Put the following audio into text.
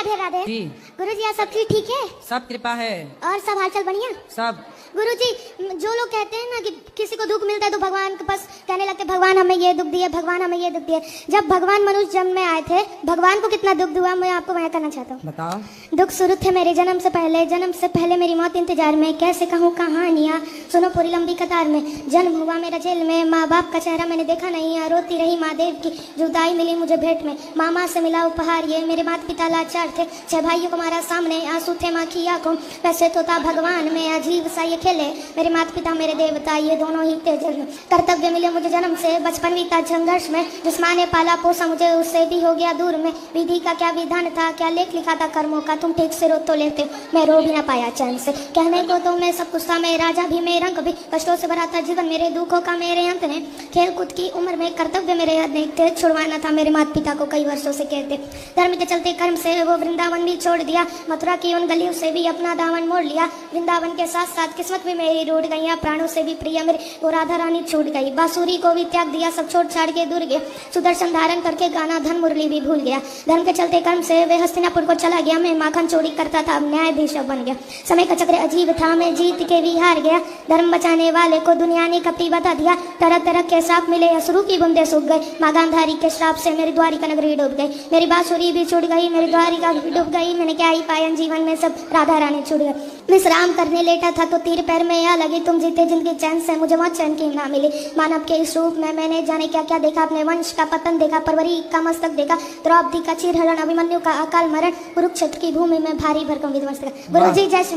राधे राधे जी। गुरुजी, यहाँ सब चीज ठीक है? सब कृपा है। और सब हालचाल बढ़िया? सब। गुरुजी, जो लोग कहते हैं ना कि किसी को दुख मिलता है तो भगवान के पास कहने लगते भगवान हमें ये दुख दिए, भगवान हमें ये दुख दिए। जब भगवान मनुष्य जन्म में आए थे, भगवान को कितना दुख हुआ मैं आपको बयां करना चाहता हूँ। बताओ। दुख शुरू थे मेरे जन्म से पहले मेरी मौत इंतजार में। कैसे कहूँ कहानियाँ, सुनो पूरी लंबी कतार में। जन्म हुआ मेरा जेल में, माँ बाप का चेहरा मैंने देखा नहीं। रोती रही माँ देव की जुदाई मिली मुझे भेंट में। मामा से मिला उपहार ये, मेरे माता पिता लाचार थे। 6 भाइयों को मारा सामने, आंसू थे माँ की आंखों। वैसे तो था भगवान में अजीब सा ये खेले, मेरे माता पिता मेरे देवता ये दोनों ही थे जन्म। कर्तव्य मिले मुझे जन्म से, बचपन बीता संघर्ष में। जिस माँ ने पाला पोसा मुझे उससे भी हो गया दूर में। विधि का क्या विधान था, क्या लेख लिखा था कर्मों का, तुम ठीक से रो तो लेते हो, मैं रो भी ना पाया चैन से। कहने को तो मैं सब कुछ था, मैं राजा भी, मैं रंग भी। कष्टों से भरा था जीवन मेरे, दुखों का मेरे अंत ने। खेल कूद की उम्र में कर्तव्य मेरे अनेक थे, छुड़वाना था मेरे माता पिता को कई वर्षों से कहते। धर्म के चलते कर्म से वो वृंदावन भी छोड़ दिया, मथुरा की उन गलियों से भी अपना दामन मोड़ लिया। वृंदावन के साथ साथ किस्मत भी मेरी रूठ गई, प्राणों से भी प्रिय मेरे वो राधा रानी छूट गई। बांसुरी को भी त्याग दिया, सब छोड़ छाड़ के दूर गया। सुदर्शन धारण करके गाना धन मुरली भी भूल गया। धर्म के चलते कर्म से वे हस्तिनापुर को चला गया, मैं माखन चोरी करता था अब न्यायाधीश बन गया। समय का चक्र अजीब था, मैं जीत के भी हार गया। धर्म बचाने वाले को दुनिया ने कपटी बता दिया। तरह तरह के साफ मिले, असुरु की बूंदे सूख गए। माँ गांधारी के श्राप से मेरी द्वारिका नगरी डूब गई। मेरी बांसुरी भी छूट गई, मेरी द्वारिका भी डूब गई। मैंने क्या ही पाया जीवन में, सब राधा रानी छूट गई। विश्राम करने लेटा था तो तीर पैर में आ लगी। तुम जीते जिनकी चैन से मुझे वहाँ चैन की ना मिली। मानव के इस रूप में मैंने जाने क्या क्या देखा। अपने वंश का पतन देखा, परवरी का मस्तक देखा। द्रौपदी का चीरहरण, अभिमन्यु का अकाल मरण, कुरुक्षेत्र की भूमि में भारी भरकम विध्वंस देखा। गुरुजी जय श्री